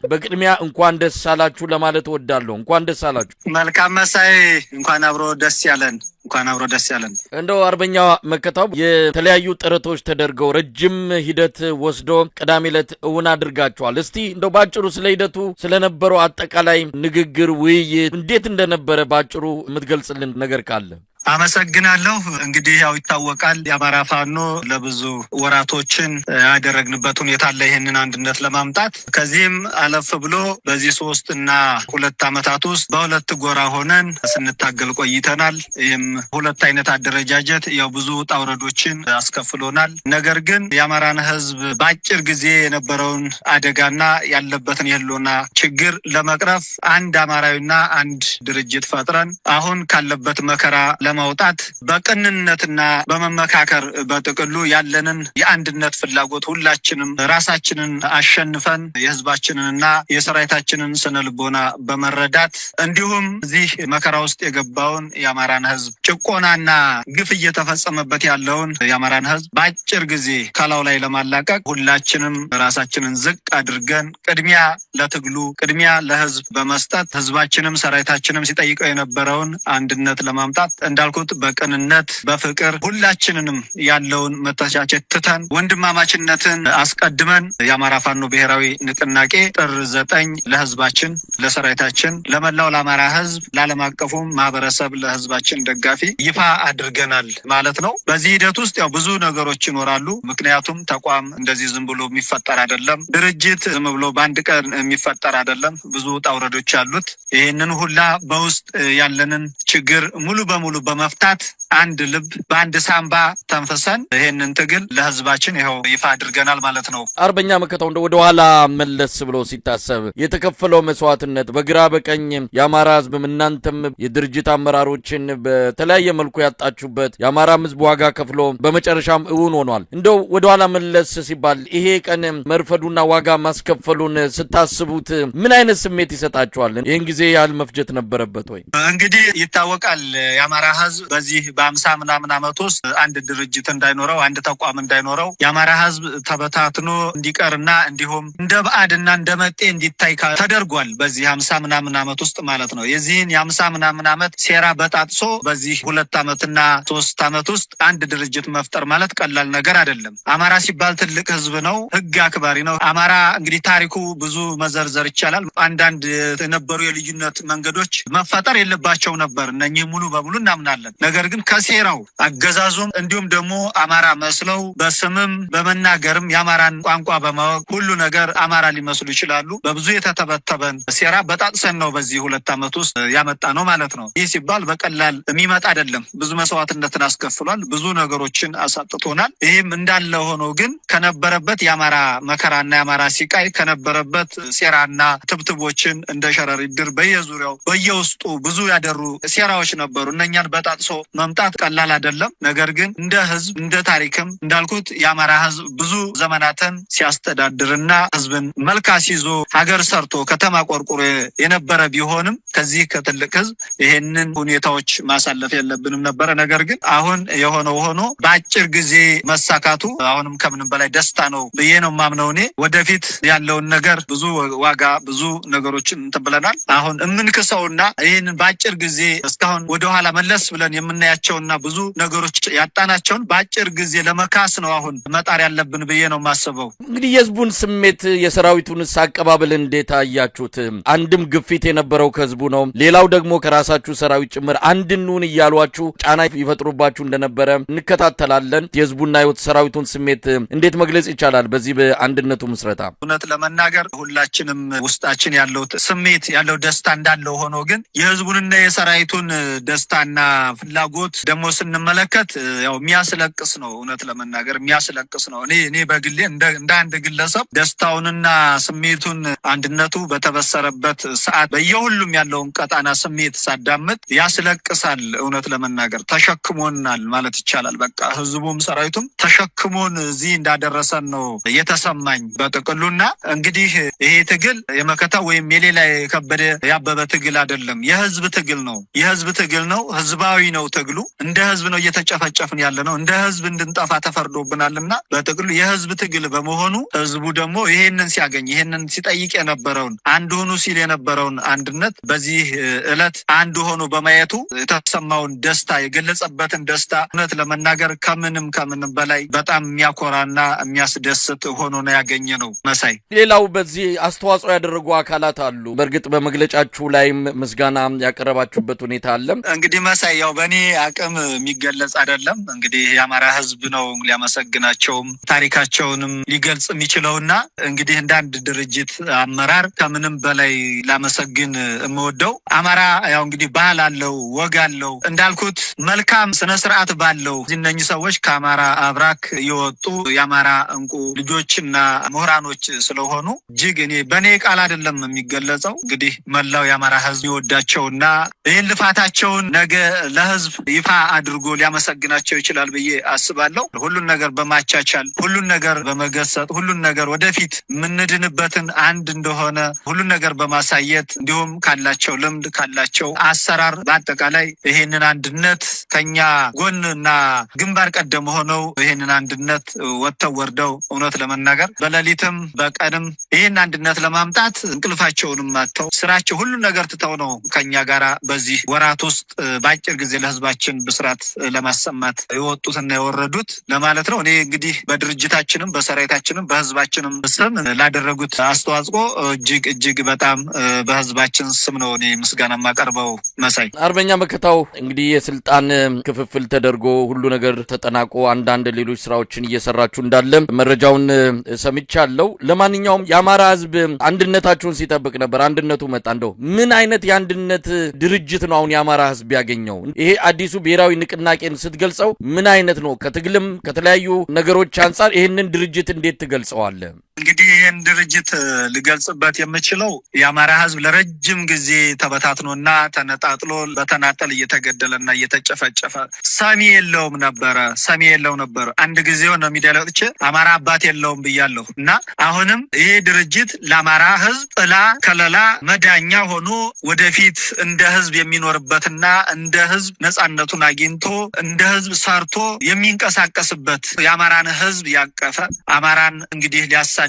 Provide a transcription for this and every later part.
በቅድሚያ እንኳን ደስ አላችሁ ለማለት ወዳለሁ። እንኳን ደስ አላችሁ። መልካም መሳይ እንኳን አብሮ ደስ ያለን። እንደው አርበኛ መከታው የተለያዩ ጥረቶች ተደርገው ረጅም ሂደት ወስዶ ቅዳሜ ዕለት እውን አድርጋችኋል። እስቲ እንደው ባጭሩ ስለ ሂደቱ ስለነበረው አጠቃላይ ንግግር ውይይት እንዴት እንደነበረ ባጭሩ የምትገልጽልን ነገር ካለ? አመሰግናለሁ። እንግዲህ ያው ይታወቃል የአማራ ፋኖ ለብዙ ወራቶችን ያደረግንበት ሁኔታ አለ ይሄንን አንድነት ለማምጣት። ከዚህም አለፍ ብሎ በዚህ 3 እና 2 አመታት ውስጥ በሁለት ጎራ ሆነን ስንታገል ቆይተናል። ይህም ሁለት አይነት አደረጃጀት ያው ብዙ ውጣ ውረዶችን አስከፍሎናል። ነገር ግን የአማራን ህዝብ በአጭር ጊዜ የነበረውን አደጋና ያለበትን የህልውና ችግር ለመቅረፍ አንድ አማራዊና አንድ ድርጅት ፈጥረን አሁን ካለበት መከራ ለማውጣት በቅንነትና በመመካከር በጥቅሉ ያለንን የአንድነት ፍላጎት ሁላችንም ራሳችንን አሸንፈን የህዝባችንንና የሰራዊታችንን ስነልቦና በመረዳት እንዲሁም እዚህ መከራ ውስጥ የገባውን የአማራን ህዝብ ጭቆናና ግፍ እየተፈጸመበት ያለውን የአማራን ህዝብ በአጭር ጊዜ ካላው ላይ ለማላቀቅ ሁላችንም ራሳችንን ዝቅ አድርገን ቅድሚያ ለትግሉ ቅድሚያ ለህዝብ በመስጠት ህዝባችንም ሰራዊታችንም ሲጠይቀው የነበረውን አንድነት ለማምጣት እንዳልኩት በቅንነት በፍቅር ሁላችንንም ያለውን መተቻቸት ትተን ወንድማማችነትን አስቀድመን የአማራ ፋኖ ብሔራዊ ንቅናቄ ጥር 9 ለህዝባችን ለሰራዊታችን ለመላው ለአማራ ህዝብ ለዓለም አቀፉ ማህበረሰብ ለህዝባችን ደጋፊ ይፋ አድርገናል ማለት ነው። በዚህ ሂደት ውስጥ ያው ብዙ ነገሮች ይኖራሉ። ምክንያቱም ተቋም እንደዚህ ዝም ብሎ የሚፈጠር አይደለም። ድርጅት ዝም ብሎ በአንድ ቀን የሚፈጠር አይደለም። ብዙ ውጣ ውረዶች አሉት። ይሄንን ሁላ በውስጥ ያለንን ችግር ሙሉ በሙሉ በመፍታት አንድ ልብ በአንድ ሳምባ ተንፈሰን ይሄንን ትግል ለህዝባችን ይኸው ይፋ አድርገናል ማለት ነው። አርበኛ መከታው ወደ ኋላ መለስ ብሎ ሲታሰብ የተከፈለው መስዋዕትነት በግራ በቀኝ የአማራ ህዝብም እናንተም የድርጅት አመራሮችን በተለያየ መልኩ ያጣችሁበት የአማራ ህዝብ ዋጋ ከፍሎ በመጨረሻም እውን ሆኗል። እንደው ወደ ኋላ መለስ ሲባል ይሄ ቀን መርፈዱና ዋጋ ማስከፈሉን ስታስቡት ምን አይነት ስሜት ይሰጣችኋል? ይሄን ጊዜ ያህል መፍጀት ነበረበት ወይ? እንግዲህ ይታወቃል የአማራ ህዝብ በዚህ በ50 ምናምን አመት ውስጥ አንድ ድርጅት እንዳይኖረው አንድ ተቋም እንዳይኖረው የአማራ ህዝብ ተበታትኖ እንዲቀርና እንዲሁም እንደ ባዕድና እንደ መጤ እንዲታይ ተደርጓል። በዚህ 50 ምናምን አመት ውስጥ ማለት ነው። የዚህን የ50 ምናምን አመት ሴራ በጣጥሶ በዚህ 2 አመትና 3 አመት ውስጥ አንድ ድርጅት መፍጠር ማለት ቀላል ነገር አይደለም። አማራ ሲባል ትልቅ ህዝብ ነው፣ ህግ አክባሪ ነው። አማራ እንግዲህ ታሪኩ ብዙ መዘርዘር ይቻላል። አንዳንድ የነበሩ የልዩነት መንገዶች መፈጠር የለባቸው ነበር። እነኚህ ሙሉ በሙሉ እናምናለን። ነገር ግን ከሴራው አገዛዙም እንዲሁም ደግሞ አማራ መስለው በስምም በመናገርም የአማራን ቋንቋ በማወቅ ሁሉ ነገር አማራ ሊመስሉ ይችላሉ። በብዙ የተተበተበን ሴራ በጣጥሰን ነው በዚህ 2 አመት ውስጥ ያመጣ ነው ማለት ነው። ይህ ሲባል በቀላል የሚመጣ አይደለም። ብዙ መስዋዕትነትን አስከፍሏል። ብዙ ነገሮችን አሳጥቶናል። ይህም እንዳለ ሆኖ ግን ከነበረበት የአማራ መከራና የአማራ ሲቃይ ከነበረበት ሴራና ትብትቦችን እንደ ሸረሪት ድር በየዙሪያው በየውስጡ ብዙ ያደሩ ሴራዎች ነበሩ። እነኛን በጣጥሶ መምጣት ቀላል አይደለም። ነገር ግን እንደ ህዝብ እንደ ታሪክም እንዳልኩት የአማራ ህዝብ ብዙ ዘመናትን ሲያስተዳድርና ህዝብን መልካስ ይዞ ሀገር ሰርቶ ከተማ ቆርቆሮ የነበረ ቢሆንም ከዚህ ከትልቅ ህዝብ ይሄንን ሁኔታዎች ማሳለፍ የለብንም ነበረ። ነገር ግን አሁን የሆነው ሆኖ በአጭር ጊዜ መሳካቱ አሁንም ከምንም በላይ ደስታ ነው ብዬ ነው ማምነው። እኔ ወደፊት ያለውን ነገር ብዙ ዋጋ ብዙ ነገሮችን ብለናል። አሁን እምንከሰውና ይሄንን በአጭር ጊዜ እስካሁን ወደ ኋላ መለስ ብለን የምናያቸውና ብዙ ነገሮች ያጣናቸውን በአጭር ጊዜ ለመካስ ነው አሁን መጣር ያለብን ብዬ ነው ማስበው። እንግዲህ የህዝቡን ስሜት የሰራዊቱን አቀባበል እንዴት አያችሁት? አንድም ግፊት የነበረው ከህዝቡ ነው፣ ሌላው ደግሞ ከራሳችሁ ሰራዊት ጭምር አንድኑን እያሏችሁ ጫና ይፈጥሩባችሁ እንደነበረ እንከታተላለን። የህዝቡና የሰራዊቱን ስሜት እንዴት መግለጽ ይቻላል በዚህ በአንድነቱ ምስረታ? እውነት ለመናገር ሁላችንም ውስጣችን ያለው ስሜት ያለው ደስታ እንዳለው ሆኖ ግን የህዝቡንና የሰራዊቱን ደስታና ፍላጎት ደግሞ ስንመለከት ያው የሚያስለቅስ ነው። እውነት ለመናገር የሚያስለቅስ ነው። እኔ በግሌ እንደ አንድ ግለሰብ ደስታውንና ስሜቱን አንድነቱ በተበሰረበት ሰዓት በየሁሉም ያለውን ቀጣና ስሜት ሳዳምጥ ያስለቅሳል። እውነት ለመናገር ተሸክሞናል ማለት ይቻላል። በቃ ህዝቡም ሰራዊቱም ተሸክሞን እዚህ እንዳደረሰን ነው የተሰማኝ በጥቅሉና እንግዲህ ይሄ ትግል የመከታ ወይም የሌላ የከበደ ያበበ ትግል አይደለም። የህዝብ ትግል ነው። የህዝብ ትግል ነው። ህዝባዊ ነው ትግሉ። እንደ ህዝብ ነው እየተጨፈጨፍን ያለነው እንደ ህዝብ እንድንጠፋ ተፈርዶብናልና በጥቅሉ የህዝብ ትግል በመሆኑ ህዝቡ ደግሞ ይሄንን ሲያገኝ ይሄንን ሲጠይቅ የነበረውን አንድ ሆኑ ሲል የነበረውን አንድነት በዚህ ዕለት አንድ ሆኖ በማየቱ የተሰማውን ደስታ የገለጸበትን ደስታ እውነት ለመናገር ከምንም በላይ በጣም የሚያኮራና የሚያስደስት ሆኖ ነው ያገኘነው። መሳይ ሌላው በዚህ አስተዋጽኦ ያደረጉ አካላት አሉ። በእርግጥ በመግለጫችሁ ላይም ምስጋና ያቀረባችሁበት ሁኔታ አለ። እንግዲህ መሳይ ያው በእኔ አቅም የሚገለጽ አይደለም። እንግዲህ የአማራ ህዝብ ነው ሊያመሰግናቸውም ታሪካቸውንም ሊገልጽ የሚችለውና እንግዲህ እንደ አንድ ድርጅት አመራር ከምንም በላይ ላመሰግን የምወደው አማራ ያው እንግዲህ ባህል አለው፣ ወግ አለው፣ እንዳልኩት መልካም ስነ ስርዓት ባለው እነኚህ ሰዎች ከአማራ አብራክ የወጡ የአማራ እንቁ ልጆችና ምሁራኖች ስለሆኑ እጅግ እኔ በእኔ ቃል አይደለም የሚገለጸው። እንግዲህ መላው የአማራ ህዝብ ይወዳቸውና ይህን ልፋታቸውን ነገ ለህዝብ ይፋ አድርጎ ሊያመሰግናቸው ይችላል ብዬ አስባለሁ። ሁሉን ነገር በማቻቻል ሁሉን ነገር በመገሰጥ ሁሉን ነገር ወደፊት የምንድንበትን አንድ እንደሆነ ሁሉን ነገር በማሳየት እንዲሁም ካላቸው ልምድ ካላቸው አሰራር በአጠቃላይ ይሄንን አንድነት ከኛ ጎንና ግንባር ቀደም ሆነው ይሄንን አንድነት ወጥተው ወርደው እውነት ለመናገር በሌሊትም በቀንም ይሄን አንድነት ለማምጣት እንቅልፋቸውንም አጥተው ስራቸው ሁሉን ነገር ትተው ነው ከኛ ጋራ በዚህ ወራት ውስጥ በአጭር ጊዜ ለህዝባችን ብስራት ለማሰማት የወጡትና የወረዱት ለማለት ነው። እኔ እንግዲህ በድርጅታችንም በሰራዊታችንም በህዝባችንም ስም ላደረጉት አስተዋጽኦ እጅግ በጣም በህዝባችን ስም ነው እኔ ምስጋና የማቀርበው። መሳይ አርበኛ መከታው እንግዲህ የስልጣን ክፍፍል ተደርጎ ሁሉ ነገር ተጠናቆ አንዳንድ ሌሎች ስራዎችን እየሰራችሁ እንዳለ መረጃውን ሰምቻለሁ። ለማንኛውም የአማራ ህዝብ አንድነታችሁን ሲጠብቅ ነበር። አንድነቱ መጣ። እንደው ምን አይነት የአንድነት ድርጅት ነው አሁን የአማራ ህዝብ ያገኘው? ይሄ አዲሱ ብሔራዊ ንቅናቄን ስትገልጸው ምን አይነት ነው? ከትግልም ከተለያዩ ነገሮች አንጻር ይህንን ድርጅት እንዴት ትገልጸዋለህ? እንግዲህ ይህን ድርጅት ልገልጽበት የምችለው የአማራ ህዝብ ለረጅም ጊዜ ተበታትኖና ተነጣጥሎ በተናጠል እየተገደለና እየተጨፈጨፈ ሰሚ የለውም ነበር። አንድ ጊዜ ሆነ ሚዲያ ላይ ወጥቼ አማራ አባት የለውም ብያለሁ እና አሁንም ይሄ ድርጅት ለአማራ ህዝብ ጥላ ከለላ መዳኛ ሆኖ ወደፊት እንደ ህዝብ የሚኖርበትና እንደ ህዝብ ነጻነቱን አግኝቶ እንደ ህዝብ ሰርቶ የሚንቀሳቀስበት የአማራን ህዝብ ያቀፈ አማራን እንግዲህ ሊያሳድድና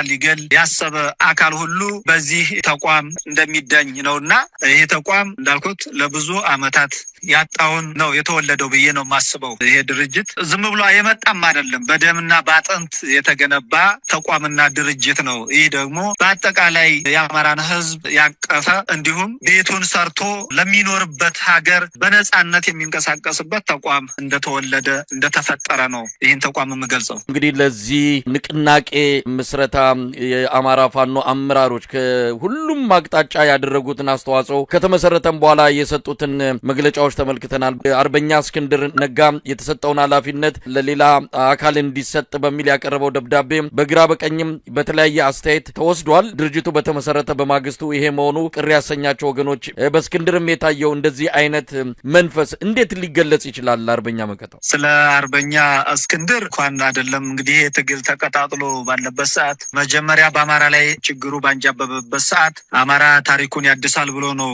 ሊገል ያሰበ አካል ሁሉ በዚህ ተቋም እንደሚዳኝ ነውና ይሄ ተቋም እንዳልኩት ለብዙ አመታት ያጣውን ነው የተወለደው ብዬ ነው የማስበው። ይሄ ድርጅት ዝም ብሎ የመጣም አይደለም፣ በደምና በአጥንት የተገነባ ተቋምና ድርጅት ነው። ይህ ደግሞ በአጠቃላይ የአማራን ህዝብ ያቀፈ እንዲሁም ቤቱን ሰርቶ ለሚኖርበት ሀገር በነጻነት የሚንቀሳቀስበት ተቋም እንደተወለደ እንደተፈጠረ ነው ይህን ተቋም የምገልጸው። እንግዲህ ለዚህ ንቅናቄ ምስረታ የአማራ ፋኖ አመራሮች ከሁሉም አቅጣጫ ያደረጉትን አስተዋጽኦ ከተመሰረተም በኋላ የሰጡትን መግለጫዎች ተመልክተናል። አርበኛ እስክንድር ነጋ የተሰጠውን ኃላፊነት ለሌላ አካል እንዲሰጥ በሚል ያቀረበው ደብዳቤ በግራ በቀኝም በተለያየ አስተያየት ተወስዷል። ድርጅቱ በተመሰረተ በማግስቱ ይሄ መሆኑ ቅር ያሰኛቸው ወገኖች፣ በእስክንድርም የታየው እንደዚህ አይነት መንፈስ እንዴት ሊገለጽ ይችላል? አርበኛ መከታው ስለ አርበኛ እስክንድር እንኳን አይደለም እንግዲህ ትግል ተቀጣጥሎ ባለበት ሰዓት መጀመሪያ በአማራ ላይ ችግሩ ባንጃበበበት ሰዓት አማራ ታሪኩን ያድሳል ብሎ ነው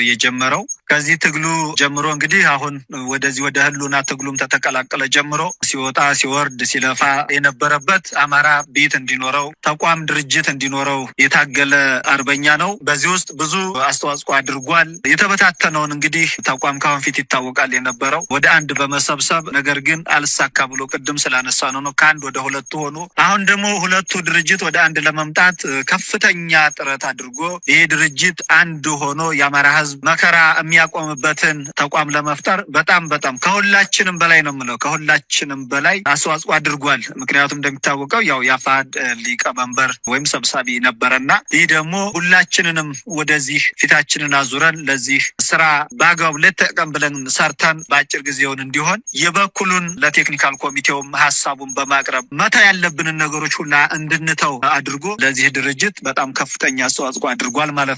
የጀመረው። ከዚህ ትግሉ ጀምሮ እንግዲህ አሁን ወደዚህ ወደ ህሉና ትግሉም ተተቀላቀለ ጀምሮ ሲወጣ ሲወርድ ሲለፋ የነበረበት አማራ ቤት እንዲኖረው ተቋም ድርጅት እንዲኖረው የታገለ አርበኛ ነው። በዚህ ውስጥ ብዙ አስተዋጽኦ አድርጓል። የተበታተነውን እንግዲህ ተቋም ካሁን ፊት ይታወቃል የነበረው ወደ አንድ በመሰብሰብ ነገር ግን አልሳካ ብሎ ቅድም ስላነሳ ነው ከአንድ ወደ ሁለቱ ሆኖ አሁን ደግሞ ሁለቱ ድርጅት ወደ አንድ ለመምጣት ከፍተኛ ጥረት አድርጎ ይሄ ድርጅት አንድ ሆኖ የአማራ ህዝብ መከራ የሚያቆምበትን ተቋም ለመፍጠር በጣም ከሁላችንም በላይ ነው የምለው ከሁላችንም በላይ አስተዋጽኦ አድርጓል። ምክንያቱም እንደሚታወቀው ያው የአፋሕድ ሊቀመንበር ወይም ሰብሳቢ ነበረና ይህ ደግሞ ሁላችንንም ወደዚህ ፊታችንን አዙረን ለዚህ ስራ በአግባቡ ሌት ተቀን ብለን ሰርተን በአጭር ጊዜውን እንዲሆን የበኩሉን ለቴክኒካል ኮሚቴውም ሀሳቡን በማቅረብ መታ ያለብንን ነገሮች ሁላ እንድንተው አድርጎ ለዚህ ድርጅት በጣም ከፍተኛ አስተዋጽኦ አድርጓል ማለት ነው።